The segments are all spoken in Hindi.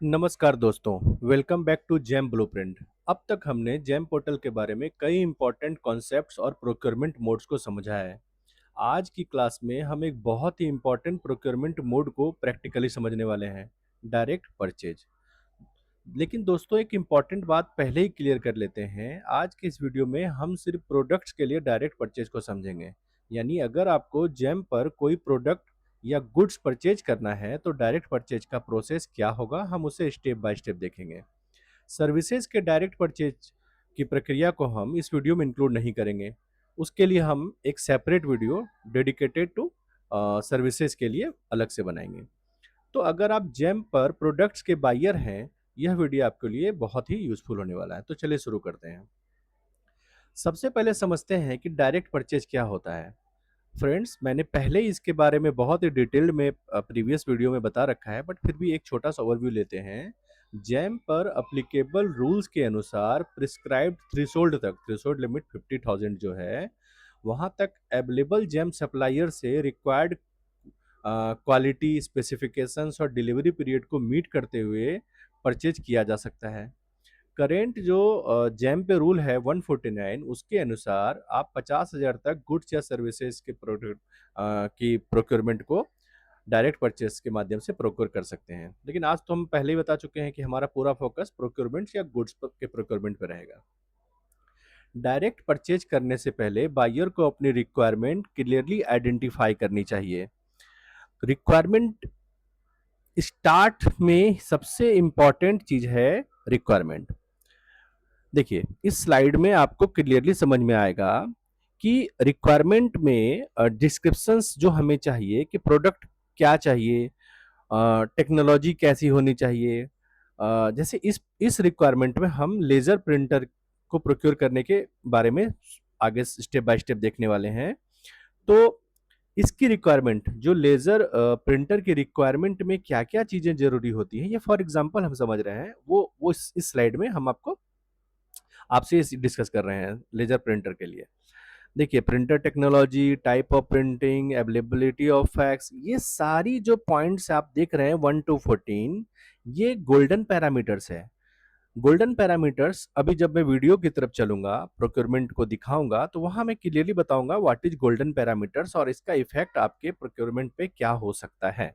नमस्कार दोस्तों, welcome back to GeM blueprint. अब तक हमने जैम पोर्टल के बारे में कई इंपॉर्टेंट कॉन्सेप्ट्स और प्रोक्योरमेंट मोड्स को समझा है। आज की क्लास में हम एक बहुत ही इंपॉर्टेंट प्रोक्योरमेंट मोड को प्रैक्टिकली समझने वाले हैं, डायरेक्ट परचेज। लेकिन दोस्तों एक इम्पॉर्टेंट बात पहले ही क्लियर कर लेते हैं। आज के इस वीडियो में हम सिर्फ प्रोडक्ट्स के लिए डायरेक्ट परचेज को समझेंगे। यानी अगर आपको जेम पर कोई प्रोडक्ट या गुड्स परचेज करना है तो डायरेक्ट परचेज का प्रोसेस क्या होगा, हम उसे स्टेप बाय स्टेप देखेंगे। सर्विसेज के डायरेक्ट परचेज की प्रक्रिया को हम इस वीडियो में इंक्लूड नहीं करेंगे। उसके लिए हम एक separate video dedicated to services के लिए अलग से बनाएंगे। तो अगर आप जेम पर प्रोडक्ट्स के बायर हैं, यह वीडियो आपके लिए बहुत ही यूजफुल होने वाला है। तो चलिए शुरू करते हैं। सबसे पहले समझते हैं कि डायरेक्ट परचेज क्या होता है। फ्रेंड्स, मैंने पहले ही इसके बारे में बहुत ही डिटेल्ड में प्रीवियस वीडियो में बता रखा है, बट फिर भी एक छोटा सा ओवरव्यू लेते हैं। जेम पर अप्लीकेबल रूल्स के अनुसार प्रिस्क्राइब्ड थ्रेशोल्ड तक, थ्रेशोल्ड लिमिट 50,000 जो है, वहां तक अवेलेबल जेम सप्लायर से रिक्वायर्ड क्वालिटी स्पेसिफिकेशंस और डिलीवरी पीरियड को मीट करते हुए परचेज किया जा सकता है। करेंट जो जेम पे रूल है 149, उसके अनुसार आप 50,000 तक गुड्स या सर्विसेज के प्रोडक्ट की प्रोक्योरमेंट को डायरेक्ट परचेस के माध्यम से प्रोक्योर कर सकते हैं। लेकिन आज तो हम पहले ही बता चुके हैं कि हमारा पूरा फोकस प्रोक्योरमेंट या गुड्स के प्रोक्योरमेंट पर रहेगा। डायरेक्ट परचेज करने से पहले बायर को अपनी रिक्वायरमेंट क्लियरली आइडेंटिफाई करनी चाहिए। रिक्वायरमेंट स्टार्ट में सबसे इंपॉर्टेंट चीज है रिक्वायरमेंट। देखिए इस स्लाइड में आपको क्लियरली समझ में आएगा कि रिक्वायरमेंट में डिस्क्रिप्शंस जो हमें चाहिए कि प्रोडक्ट क्या चाहिए, टेक्नोलॉजी कैसी होनी चाहिए। जैसे इस रिक्वायरमेंट में हम लेजर प्रिंटर को प्रोक्योर करने के बारे में आगे स्टेप बाय स्टेप देखने वाले हैं। तो इसकी रिक्वायरमेंट जो लेजर प्रिंटर की रिक्वायरमेंट में क्या क्या चीजें जरूरी होती हैं, ये फॉर एग्जांपल हम समझ रहे हैं। वो इस स्लाइड में हम आपसे डिस्कस कर रहे हैं लेजर प्रिंटर के लिए। देखिए printer technology, type of printing, availability of fax, ये सारी जो पॉइंट्स आप देख रहे हैं 1 to 14, ये गोल्डन पैरामीटर्स है। गोल्डन पैरामीटर्स अभी जब मैं वीडियो की तरफ चलूंगा, प्रोक्योरमेंट को दिखाऊंगा, तो वहां मैं क्लियरली बताऊंगा व्हाट इज गोल्डन पैरामीटर्स और इसका इफेक्ट आपके प्रोक्योरमेंट पे क्या हो सकता है।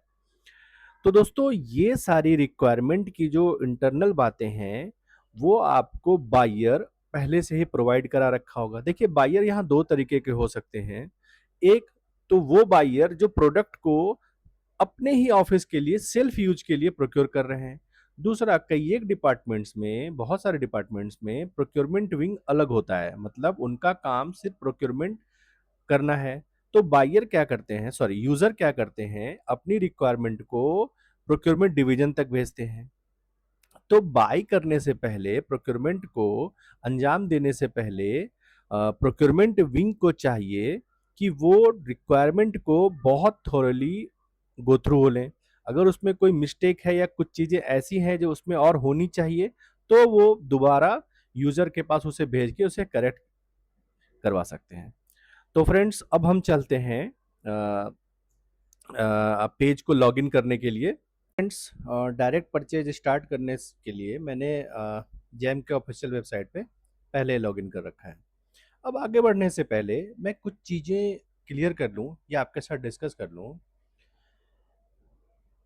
तो दोस्तों ये सारी रिक्वायरमेंट की जो इंटरनल बातें हैं, वो आपको बायर पहले से ही प्रोवाइड करा रखा होगा। देखिए बायर यहाँ दो तरीके के हो सकते हैं। एक तो वो बायर जो प्रोडक्ट को अपने ही ऑफिस के लिए सेल्फ यूज के लिए प्रोक्योर कर रहे हैं। दूसरा, कई एक डिपार्टमेंट्स में, बहुत सारे डिपार्टमेंट्स में प्रोक्योरमेंट विंग अलग होता है, मतलब उनका काम सिर्फ प्रोक्योरमेंट करना है। तो बायर क्या करते हैं, सॉरी यूजर क्या करते हैं, अपनी रिक्वायरमेंट को प्रोक्योरमेंट डिवीजन तक भेजते हैं। तो बाई करने से पहले, प्रोक्योरमेंट को अंजाम देने से पहले प्रोक्योरमेंट विंग को चाहिए कि वो रिक्वायरमेंट को बहुत थोरली गो थ्रू हो लें। अगर उसमें कोई मिस्टेक है या कुछ चीजें ऐसी हैं जो उसमें और होनी चाहिए, तो वो दोबारा यूजर के पास उसे भेज के उसे करेक्ट करवा सकते हैं। तो फ्रेंड्स अब हम चलते हैं पेज को लॉगिन करने के लिए। फ्रेंड्स, डायरेक्ट परचेज स्टार्ट करने के लिए मैंने जैम के ऑफिशियल वेबसाइट पे पहले लॉगिन कर रखा है। अब आगे बढ़ने से पहले मैं कुछ चीज़ें क्लियर कर लूँ या आपके साथ डिस्कस कर लूँ।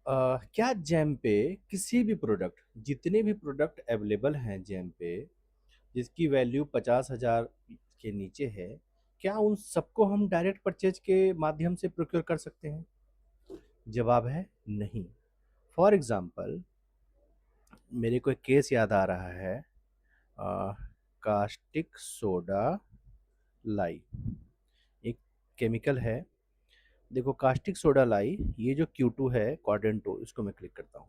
क्या जैम पे किसी भी प्रोडक्ट, जितने भी प्रोडक्ट अवेलेबल हैं जैम पे, जिसकी वैल्यू 50,000 के नीचे है, क्या उन सबको हम डायरेक्ट परचेज के माध्यम से प्रोक्योर कर सकते हैं? जवाब है नहीं। फॉर एग्जाम्पल, मेरे को एक केस याद आ रहा है, कास्टिक सोडा लाई, एक केमिकल है। देखो कास्टिक सोडा लाई, ये जो Q2 है, क्वाड्रेंट 2, इसको मैं क्लिक करता हूँ।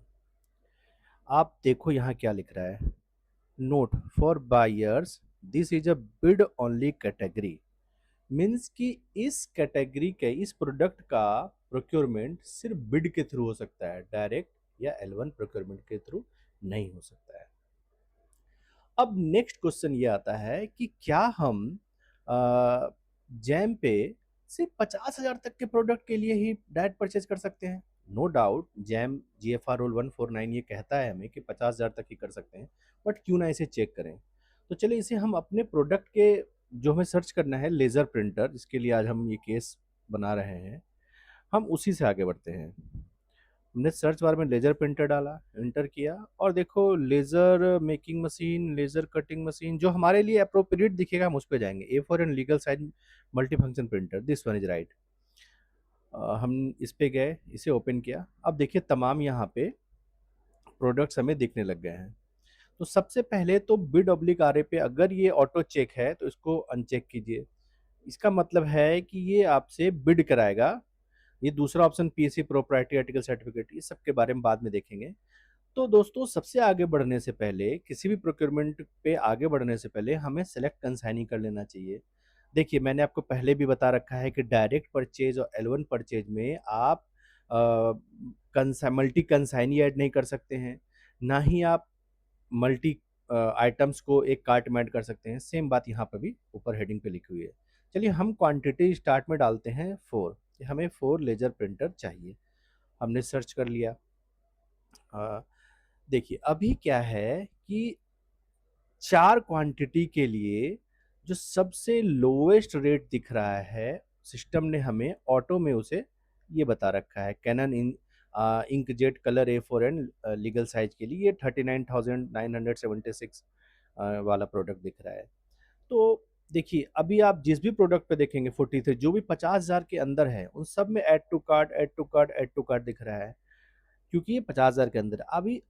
आप देखो यहाँ क्या लिख रहा है, note for buyers this is a bid only category. Means कि इस कैटेगरी के, इस प्रोडक्ट का प्रोक्योरमेंट सिर्फ बिड के थ्रू हो सकता है, डायरेक्ट या L1 प्रोक्योरमेंट के थ्रू नहीं हो सकता है। अब नेक्स्ट क्वेश्चन ये आता है कि क्या हम जैम पे सिर्फ 50,000 तक के प्रोडक्ट के लिए ही डायरेक्ट परचेज कर सकते हैं? No doubt GeM GFR rule 149 ये कहता है हमें कि 50,000 तक ही कर सकते हैं, बट क्यों ना इसे चेक करें। तो चलिए इसे हम अपने प्रोडक्ट के जो हमें सर्च करना है लेज़र प्रिंटर, जिसके लिए आज हम ये केस बना रहे हैं, हम उसी से आगे बढ़ते हैं। हमने सर्च बार में लेज़र प्रिंटर डाला, एंटर किया और देखो laser making machine, laser cutting machine जो हमारे लिए एप्रोप्रिएट दिखेगा हम उस पे जाएँगे। A four and legal size multifunction printer, this one is right. हम इस पे गए, इसे ओपन किया। अब देखिए तमाम यहाँ पे प्रोडक्ट्स हमें दिखने लग गए हैं। तो सबसे पहले तो बिड ऑब्लिक आरए पे अगर ये ऑटो चेक है तो इसको अनचेक कीजिए। इसका मतलब है कि ये आपसे बिड कराएगा। ये दूसरा option PSC proprietary article certificate, ये सब के बारे में बाद में देखेंगे। तो दोस्तों सबसे आगे बढ़ने से पहले, किसी भी प्रोक्योरमेंट पे आगे बढ़ने से पहले हमें सेलेक्ट कंसाइनी कर लेना चाहिए। देखिए मैंने आपको पहले भी बता रखा है कि डायरेक्ट परचेज और एल वन परचेज में आप मल्टी कंसाइनी ऐड नहीं कर सकते हैं, ना ही आप मल्टी आइटम्स को एक कार्ट में ऐड कर सकते हैं। सेम बात यहाँ पर भी ऊपर हेडिंग पे लिखी हुई है। चलिए हम क्वांटिटी स्टार्ट में डालते हैं 4, कि हमें 4 लेजर प्रिंटर चाहिए। हमने सर्च कर लिया। अ, देखिए अभी क्या है कि 4 क्वांटिटी के लिए जो सबसे लोएस्ट रेट दिख रहा है, सिस्टम ने हमें ऑटो में उसे ये बता रखा है। Canon inkjet colour A4 legal size के लिए ये 39,976 वाला प्रोडक्ट दिख रहा है। तो देखिए अभी आप जिस भी प्रोडक्ट पे देखेंगे 43 जो भी 50,000 के अंदर है उन सब में add to cart, add to cart, add to cart दिख रहा है, क्योंकि ये 50,000 के अंदर है। अभी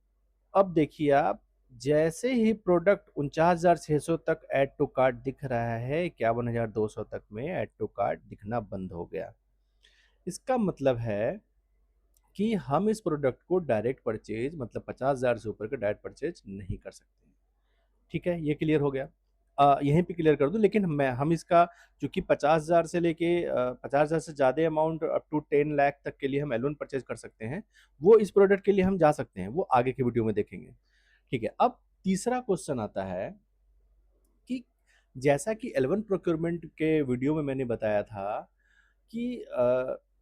अब देखिए आप, जैसे ही प्रोडक्ट 49,600 तक ऐड टू कार्ट दिख रहा है, 51,200 तक में ऐड टू कार्ट दिखना बंद हो गया। इसका मतलब है कि हम इस प्रोडक्ट को डायरेक्ट परचेज मतलब 50,000 से ऊपर का डायरेक्ट परचेज नहीं कर सकते। ठीक है, ये क्लियर हो गया। यहीं पे क्लियर कर दूं, लेकिन हम इसका चूंकि 50,000 से लेके 50,000 से ज़्यादा अमाउंट अप टू 10 लाख तक के लिए हम एलोन परचेज कर सकते हैं, वो इस प्रोडक्ट के लिए हम जा सकते हैं, वो आगे की वीडियो में देखेंगे। ठीक है, अब तीसरा क्वेश्चन आता है कि जैसा कि एल1 प्रोक्योरमेंट के वीडियो में मैंने बताया था कि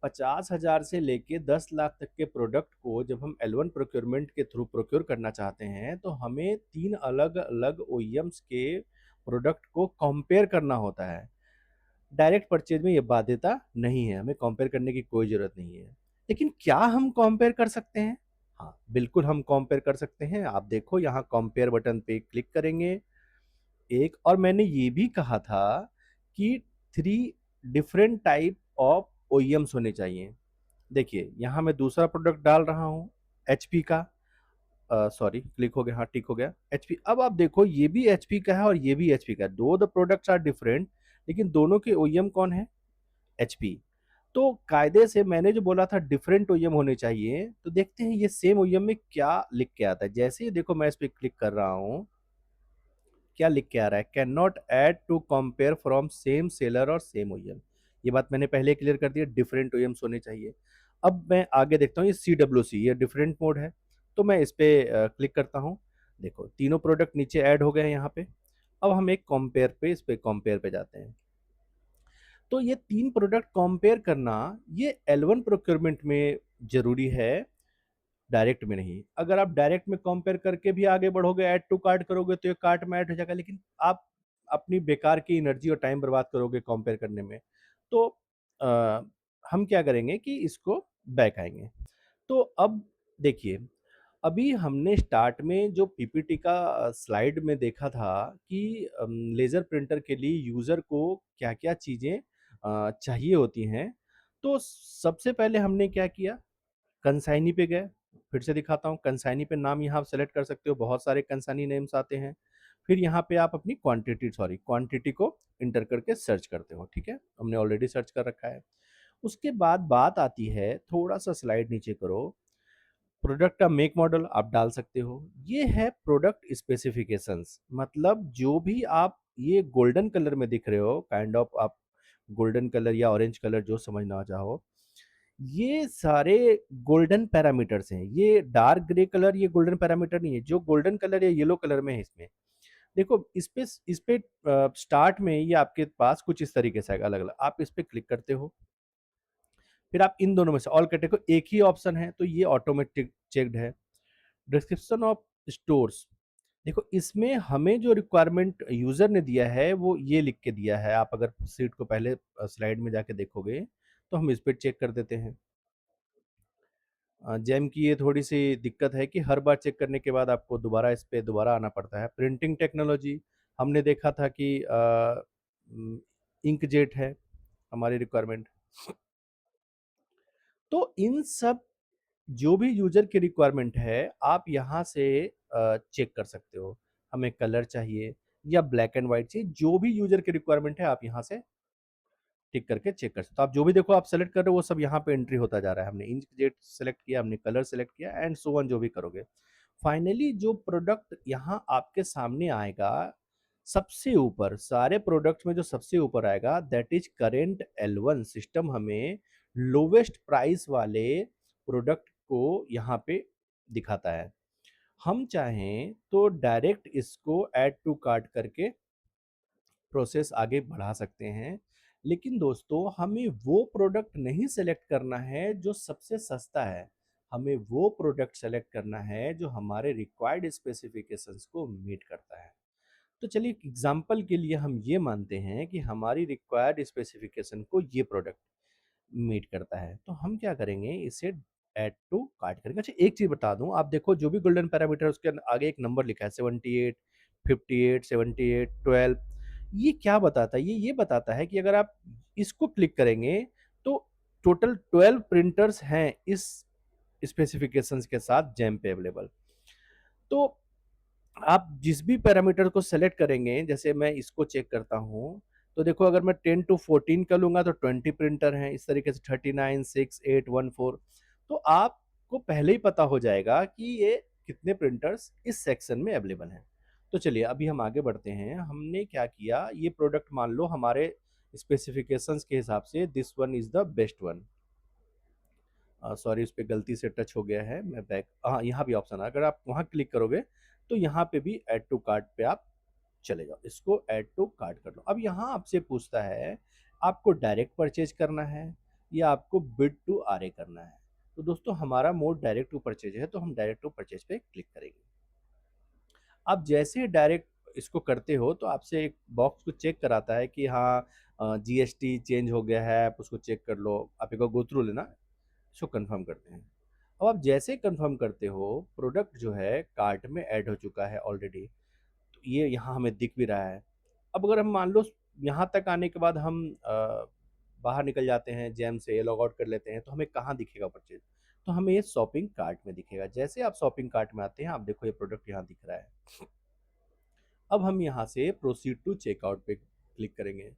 50,000 से लेके 10 लाख तक के प्रोडक्ट को जब हम एल1 प्रोक्योरमेंट के थ्रू प्रोक्योर करना चाहते हैं तो हमें 3 अलग-अलग ओईएम्स के प्रोडक्ट को कंपेयर करना होता है। डायरेक्ट परचेज में ये बाध्यता नहीं है, हमें कंपेयर करने की कोई ज़रूरत नहीं है। लेकिन क्या हम कंपेयर कर सकते हैं? हाँ, बिल्कुल हम कंपेयर कर सकते हैं। आप देखो यहाँ कंपेयर बटन पे क्लिक करेंगे एक, और मैंने ये भी कहा था कि 3 डिफरेंट टाइप ऑफ ओईएम्स होने चाहिए। देखिए यहाँ मैं दूसरा प्रोडक्ट डाल रहा हूँ एचपी का, सॉरी क्लिक हो गया, हाँ ठीक हो गया एचपी। अब आप देखो ये भी एचपी का है और ये भी एचपी का है, दो द प्रोडक्ट्स आर डिफरेंट, लेकिन दोनों के ओईएम कौन है? एचपी। तो कायदे से मैंने जो बोला था डिफरेंट ओईएम होने चाहिए, तो देखते हैं ये सेम ओईएम में क्या लिख के आता है। जैसे ही देखो मैं इस पे क्लिक कर रहा हूँ, क्या लिख के आ रहा है? Can not add to compare from same seller और सेम ओईएम। ये बात मैंने पहले क्लियर कर दी है, डिफरेंट ओईएम्स होने चाहिए। अब मैं आगे देखता हूँ, ये सीडब्ल्यूसी ये डिफरेंट मोड है, तो मैं इस पे क्लिक करता हूँ। देखो तीनों प्रोडक्ट नीचे ऐड हो गए हैं यहाँ पे। अब हम एक कंपेयर पे, इस पे कंपेयर पे जाते हैं। तो ये 3 प्रोडक्ट कंपेयर करना ये एल1 प्रोक्योरमेंट में जरूरी है, डायरेक्ट में नहीं। अगर आप डायरेक्ट में कंपेयर करके भी आगे बढ़ोगे, ऐड टू कार्ट करोगे तो ये कार्ट में ऐड हो जाएगा, लेकिन आप अपनी बेकार की एनर्जी और टाइम बर्बाद करोगे कंपेयर करने में। तो अ, हम क्या करेंगे कि इसको बैक आएंगे। तो अब देखिए, अभी हमने स्टार्ट में जो पीपीटी का स्लाइड में देखा था कि लेज़र प्रिंटर के लिए यूज़र को क्या-क्या चीज़ें चाहिए होती हैं। तो सबसे पहले हमने क्या किया, कंसाइनी पे गए। फिर से दिखाता हूँ, कंसाइनी पे नाम यहाँ आप सेलेक्ट कर सकते हो, बहुत सारे कंसाइनी नेम्स आते हैं। फिर यहाँ पे आप अपनी क्वांटिटी को इंटर करके सर्च करते हो, ठीक है? हमने ऑलरेडी सर्च कर रखा है। उसके बाद बात आती है, थोड़ा-सा स्लाइड नीचे करो, प्रोडक्ट का मेक मॉडल आप डाल सकते हो। ये है प्रोडक्ट स्पेसिफिकेशंस, मतलब जो भी आप ये गोल्डन कलर में दिख रहे हो, काइंड ऑफ आप गोल्डन कलर या ऑरेंज कलर जो समझना चाहो, ये सारे गोल्डन पैरामीटर्स हैं। ये डार्क ग्रे कलर ये गोल्डन पैरामीटर नहीं है, जो गोल्डन कलर या येलो कलर में है इसमें। देखो इस पे स्टार्ट में ये आपके पास कुछ इस तरीके से आएगा अलग-अलग। आप इस पे क्लिक करते हो, फिर आप इन दोनों में से ऑल कैटेगरी एक ही ऑप्शन है तो ये ऑटोमेटिक चेक्ड है। डिस्क्रिप्शन ऑफ स्टोर्स, देखो इसमें हमें जो रिक्वायरमेंट यूज़र ने दिया है वो ये लिख के दिया है। आप अगर शीट को पहले स्लाइड में जाके देखोगे तो हम इस पे चेक कर देते हैं। जेम की ये थोड़ी-सी दिक्कत है कि हर बार चेक करने के बाद आपको दोबारा इस पे दोबारा आना पड़ता है। प्रिंटिंग टेक्नोलॉजी हमने देखा था कि इंकजेट है हमारी रिक्वायरमेंट। तो इन सब जो भी यूज़र की रिक्वायरमेंट है, आप यहाँ से चेक कर सकते हो। हमें कलर चाहिए या ब्लैक एंड व्हाइट चाहिए, जो भी यूज़र की रिक्वायरमेंट है आप यहाँ से टिक करके चेक कर सकते हो। आप जो भी देखो आप सेलेक्ट कर रहे हो वो सब यहाँ पे एंट्री होता जा रहा है। हमने इंकजेट सेलेक्ट किया, हमने कलर सेलेक्ट किया एंड सो ऑन जो भी करोगे। फाइनली जो प्रोडक्ट यहाँ आपके सामने आएगा, सबसे ऊपर सारे प्रोडक्ट्स में जो सबसे ऊपर आएगा that is current L1। System हमें लोवेस्ट प्राइस वाले प्रोडक्ट को यहाँ पे दिखाता है। हम चाहें तो डायरेक्ट इसको ऐड टू कार्ट करके प्रोसेस आगे बढ़ा सकते हैं। लेकिन दोस्तों हमें वो प्रोडक्ट नहीं सेलेक्ट करना है जो सबसे सस्ता है। हमें वो प्रोडक्ट सेलेक्ट करना है जो हमारे रिक्वायर्ड स्पेसिफिकेशंस को मीट करता है। तो चलिए एग्जांपल के लिए हम ये मानते हैं कि हमारी रिक्वायर्ड स्पेसिफिकेशन को ये प्रोडक्ट मीट करता है। तो हम क्या करेंगे, इसे ऐड टू कार्ट करेंगे। अच्छा एक चीज़ बता दूँ, आप देखो जो भी गोल्डन पैरामीटर है उसके आगे एक नंबर लिखा है 78, 58, 78, 12। ये क्या बताता है? ये बताता है कि अगर आप इसको क्लिक करेंगे तो टोटल 12 प्रिंटर्स हैं इस स्पेसिफिकेशंस के साथ जेम पे अवेलेबल। तो आप जिस भी पैरामीटर को सेलेक्ट करेंगे, जैसे मैं इसको चेक करता हूँ, तो देखो अगर मैं 10 टू 14 का लूँगा तो 20 प्रिंटर हैं, इस तरीके से 39, 6, 8, 1, 4। तो आपको पहले ही पता हो जाएगा कि ये कितने प्रिंटर्स इस सेक्शन में अवेलेबल हैं। तो चलिए अभी हम आगे बढ़ते हैं। हमने क्या किया, ये प्रोडक्ट मान लो हमारे स्पेसिफिकेशंस के हिसाब से this one is the best one. Sorry उस पे गलती से टच हो गया है, मैं बैक हाँ, यहाँ भी ऑप्शन है, अगर आप वहाँ क्लिक करोगे तो यहाँ पे भी ऐड टू कार्ट पे आप चले जाओ, इसको ऐड टू कार्ट कर लो। अब यहाँ आपसे पूछता है आपको डायरेक्ट परचेज करना है या आपको बिड टू आरए करना है। तो दोस्तों हमारा मोड डायरेक्ट टू परचेज है तो हम डायरेक्ट टू परचेज पे क्लिक करेंगे। आप जैसे ही डायरेक्ट इसको करते हो तो आपसे एक बॉक्स को चेक कराता है कि हाँ जीएसटी चेंज हो गया है, आप उसको चेक कर लो, आप एक बार गो थ्रू लेना, इसको कंफर्म करते हैं। अब आप जैसे कंफर्म करते हो प्रोडक्ट जो है कार्ट में ऐड हो चुका है ऑलरेडी, तो ये यहाँ हमें दिख भी रहा है। अब अगर हम मान लो यहाँ तक आने के बाद हम बाहर निकल जाते हैं जैम से, लॉग आउट कर लेते हैं, तो हमें कहाँ दिखेगा परचेज? तो हमें ये शॉपिंग कार्ट में दिखेगा। जैसे आप शॉपिंग कार्ट में आते हैं आप देखो ये प्रोडक्ट यहाँ दिख रहा है। अब हम यहाँ से प्रोसीड टू चेकआउट पे क्लिक करेंगे।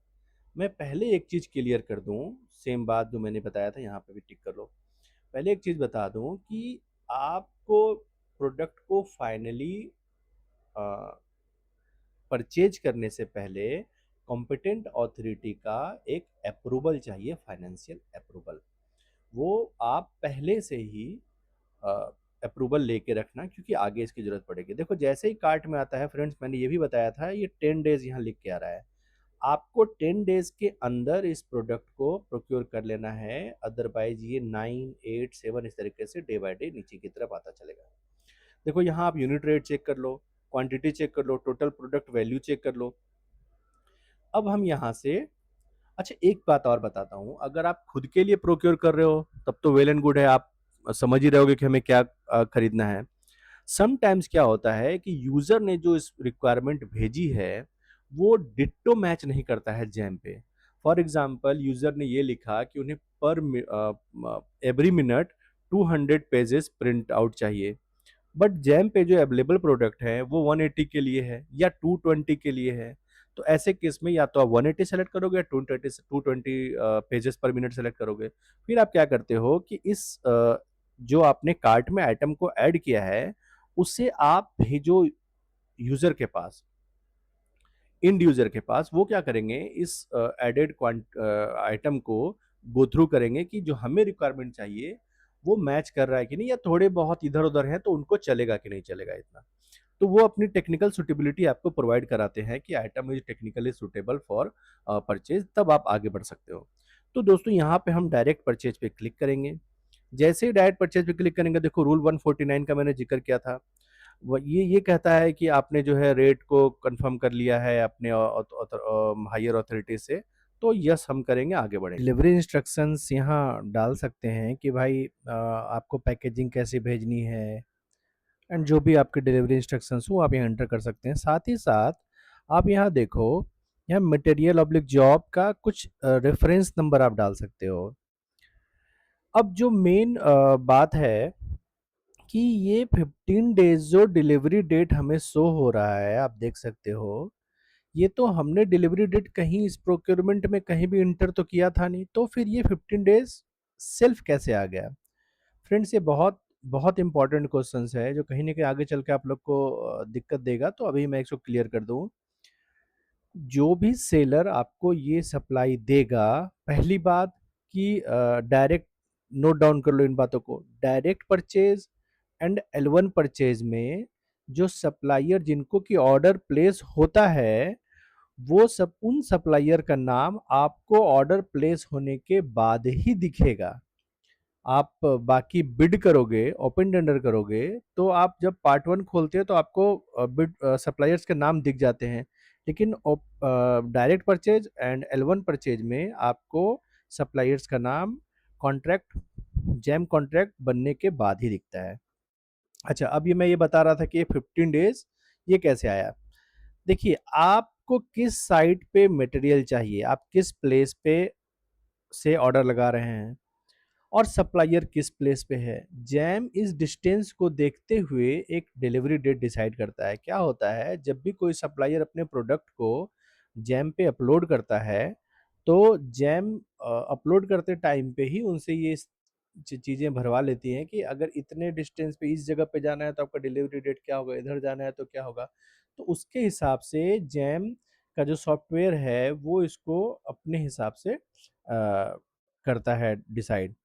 मैं पहले एक चीज़ क्लियर कर दूँ, सेम बात जो मैंने बताया था यहाँ पे भी टिक कर लो। पहले एक चीज़ बता दूँ कि आपको प्रोडक्ट को फाइनली परचेज करने से पहले कॉम्पिटेंट अथॉरिटी का एक अप्रूवल चाहिए, फाइनेंशियल अप्रूवल। वो आप पहले से ही अप्रूवल लेके रखना क्योंकि आगे इसकी ज़रूरत पड़ेगी। देखो जैसे ही कार्ट में आता है फ्रेंड्स, मैंने ये भी बताया था ये 10 डेज़ यहाँ लिख के आ रहा है। आपको 10 डेज़ के अंदर इस प्रोडक्ट को प्रोक्योर कर लेना है, अदरवाइज़ ये 9, 8, 7 इस तरीके से डे बाय डे नीचे की तरफ आता चलेगा। देखो यहाँ आप यूनिट रेट चेक कर लो, क्वांटिटी चेक कर लो, टोटल प्रोडक्ट वैल्यू चेक कर लो। अब हम यहाँ से अच्छा एक बात और बताता हूँ, अगर आप खुद के लिए प्रोक्योर कर रहे हो तब तो वेल एंड गुड है, आप समझ ही रहोगे कि हमें क्या खरीदना है। समटाइम्स क्या होता है कि यूजर ने जो इस रिक्वायरमेंट भेजी है वो डिट्टो मैच नहीं करता है जैम पे। फॉर एग्जांपल यूजर ने ये लिखा कि उन्हें पर every minute 200 pages print out चाहिए, बट जैम पे जो अवेलेबल प्रोडक्ट है वो 180 के लिए है या 220 के लिए है। तो ऐसे केस में या तो आप 180 सेलेक्ट करोगे या 220 पेजेस पर मिनट सेलेक्ट करोगे। फिर आप क्या करते हो कि इस जो आपने कार्ट में आइटम को ऐड किया है उसे आप भेजो यूजर के पास, इंड यूजर के पास। वो क्या करेंगे, इस एडेड आइटम को गो थ्रू करेंगे कि जो हमें रिक्वायरमेंट चाहिए वो मैच कर रहा है कि नहीं, या थोड़े बहुत इधर उधर हैं तो उनको चलेगा कि नहीं चलेगा इतना। तो वो अपनी टेक्निकल सुटेबिलिटी आपको प्रोवाइड कराते हैं कि item is technically suitable for purchase, तब आप आगे बढ़ सकते हो। तो दोस्तों यहाँ पे हम डायरेक्ट परचेज पे क्लिक करेंगे। जैसे ही डायरेक्ट परचेज पे क्लिक करेंगे, देखो रूल 149 का मैंने जिक्र किया था। ये कहता है कि आपने जो है रेट को कंफर्म कर लिया है अपने हायर अथॉरिटी से, तो यस हम करेंगे, आगे बढ़ेंगे। डिलीवरी इंस्ट्रक्शंस यहाँ डाल सकते हैं कि भाई आपको पैकेजिंग कैसे भेजनी है, एंड जो भी आपके डिलीवरी इंस्ट्रक्शंस हो आप यहाँ एंटर कर सकते हैं। साथ ही साथ आप यहाँ देखो, यहाँ मटेरियल ऑब्लिक जॉब का कुछ रेफरेंस नंबर आप डाल सकते हो। अब जो मेन बात है कि ये 15 डेज जो डिलीवरी डेट हमें शो हो रहा है, आप देख सकते हो, ये तो हमने डिलीवरी डेट कहीं इस प्रोक्योरमेंट में कहीं भी इंटर तो किया था नहीं, तो फिर ये 15 डेज सेल्फ कैसे आ गया? फ्रेंड्स, ये बहुत बहुत इंपॉर्टेंट क्वेश्चंस है जो कहीं ना कहीं आगे चल के आप लोग को दिक्कत देगा, तो अभी मैं इसको क्लियर कर दूं। जो भी सेलर आपको ये सप्लाई देगा, पहली बात कि डायरेक्ट नोट डाउन कर लो इन बातों को, direct purchase and L1 purchase में जो सप्लायर जिनको कि ऑर्डर प्लेस होता है, वो सब उन सप्लायर का नाम आपको ऑर्डर प्लेस होने के बाद ही दिखेगा। आप बाकी बिड करोगे, ओपन टेंडर करोगे, तो आप जब पार्ट वन खोलते हो तो आपको बिड सप्लायर्स के नाम दिख जाते हैं, लेकिन direct purchase and L1 purchase में आपको सप्लायर्स का नाम कॉन्ट्रैक्ट जैम कॉन्ट्रैक्ट बनने के बाद ही दिखता है। अच्छा, अब ये मैं ये बता रहा था कि ये 15 डेज ये कैसे आया। देखिए, आपको किस साइट पे मटेरियल चाहिए, आप किस प्लेस पे से ऑर्डर लगा रहे हैं, और सप्लायर किस प्लेस पे है। जैम इस डिस्टेंस को देखते हुए एक डिलीवरी डेट डिसाइड करता है। क्या होता है, जब भी कोई सप्लायर अपने प्रोडक्ट को जैम पे अपलोड करता है, तो जैम अपलोड करते टाइम पे ही उनसे ये चीज़ें भरवा लेती हैं कि अगर इतने डिस्टेंस पे इस जगह पे जाना है तो आपका डिलीवरी डेट क्या होगा, इधर जाना है तो क्या होगा। तो उसके हिसाब से जैम का जो सॉफ्टवेयर है वो इसको अपने हिसाब से करता है डिसाइड।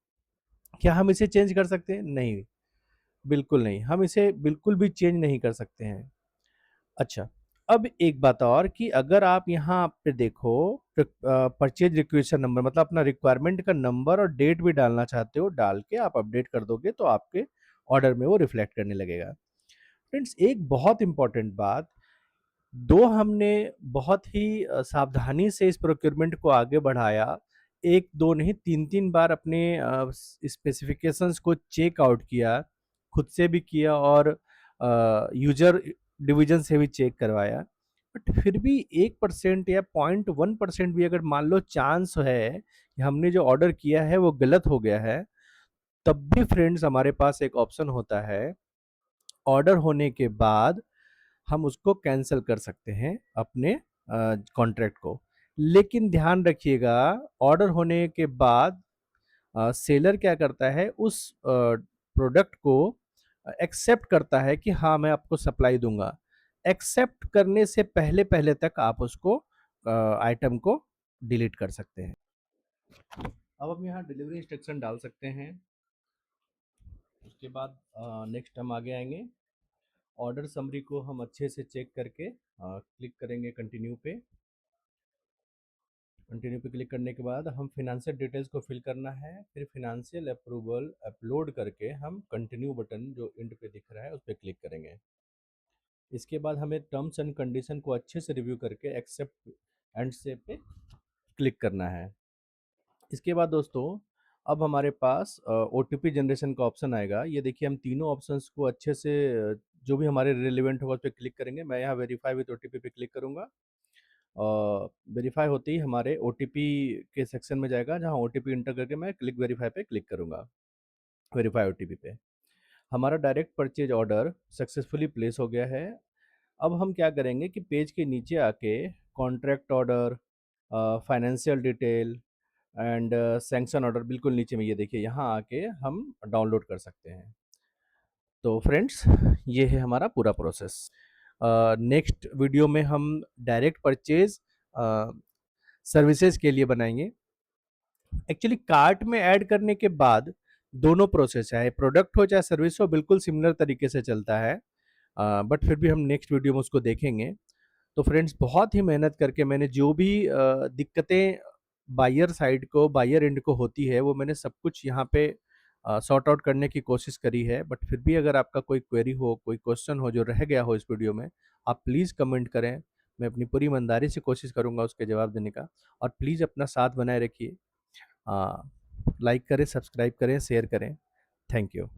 क्या हम इसे चेंज कर सकते हैं? नहीं, बिल्कुल नहीं। हम इसे बिल्कुल भी चेंज नहीं कर सकते हैं। अच्छा, अब एक बात और कि अगर आप यहाँ पे देखो, परचेज रिक्वेशन नंबर मतलब अपना रिक्वायरमेंट का नंबर और डेट भी डालना चाहते हो, डाल के आप अपडेट कर दोगे तो आपके ऑर्डर में वो रिफ्लेक्ट करने लगेगा। फ्रेंड्स, एक बहुत इंपॉर्टेंट बात, दो हमने बहुत ही सावधानी से इस प्रोक्योरमेंट को आगे बढ़ाया। 1-2 नहीं, 3-3 बार अपने स्पेसिफिकेशंस को चेक आउट किया, खुद से भी किया और यूज़र डिवीज़न से भी चेक करवाया। बट फिर भी 1% या 0.1% भी अगर मान लो चांस है कि हमने जो ऑर्डर किया है वो गलत हो गया है, तब भी फ्रेंड्स हमारे पास एक ऑप्शन होता है, ऑर्डर होने के बाद हम उसको कैंसल कर सकते हैं अपने कॉन्ट्रैक्ट को। लेकिन ध्यान रखिएगा, ऑर्डर होने के बाद सेलर क्या करता है, उस प्रोडक्ट को एक्सेप्ट करता है कि हाँ मैं आपको सप्लाई दूंगा। एक्सेप्ट करने से पहले पहले तक आप उसको आइटम को डिलीट कर सकते हैं। अब हम यहाँ डिलीवरी इंस्ट्रक्शन डाल सकते हैं। उसके बाद नेक्स्ट हम आगे आएंगे। ऑर्डर समरी को हम अच्छे से चेक करके क्लिक करेंगे कंटिन्यू पे। कंटिन्यू पे क्लिक करने के बाद हम फिनेंशियल डिटेल्स को फिल करना है, फिर फिनेंशियल अप्रूवल अपलोड करके हम कंटिन्यू बटन जो एंड पे दिख रहा है उस पर क्लिक करेंगे। इसके बाद हमें टर्म्स एंड कंडीशन को अच्छे से रिव्यू करके एक्सेप्ट एंड से पे क्लिक करना है। इसके बाद दोस्तों, अब हमारे पास OTP जनरेशन का ऑप्शन आएगा। ये देखिए, हम तीनों ऑप्शंस को अच्छे से जो भी हमारे रिलेवेंट होगा उस पर क्लिक करेंगे। मैं यहाँ वेरीफाई विद OTP पे क्लिक करूँगा। वेरीफाई होते ही हमारे OTP के सेक्शन में जाएगा, जहाँ OTP इंटर करके मैं क्लिक वेरीफाई पे क्लिक करूँगा। वेरीफाई OTP पे हमारा direct purchase order successfully place हो गया है। अब हम क्या करेंगे कि पेज के नीचे आके contract order, financial detail and sanction order, बिल्कुल नीचे में ये देखिए, यहाँ आके हम डाउनलोड कर सकते हैं। तो फ्रेंड्स, ये है हमारा पूरा प्रोसेस। नेक्स्ट वीडियो में हम डायरेक्ट परचेज सर्विसेज के लिए बनाएंगे। एक्चुअली कार्ट में ऐड करने के बाद दोनों प्रोसेस है, प्रोडक्ट हो चाहे सर्विस हो, बिल्कुल सिमिलर तरीके से चलता है। बट फिर भी हम नेक्स्ट वीडियो में उसको देखेंगे। तो फ्रेंड्स, बहुत ही मेहनत करके मैंने जो भी दिक्कतें बायर साइड को, बायर एंड को होती है, वो मैंने सब कुछ यहाँ पे सॉर्ट आउट करने की कोशिश करी है। बट फिर भी अगर आपका कोई क्वेरी हो, कोई क्वेश्चन हो जो रह गया हो इस वीडियो में, आप प्लीज़ कमेंट करें। मैं अपनी पूरी ईमानदारी से कोशिश करूँगा उसके जवाब देने का। और प्लीज़ अपना साथ बनाए रखिए। लाइक करें, सब्सक्राइब करें, शेयर करें। Thank you.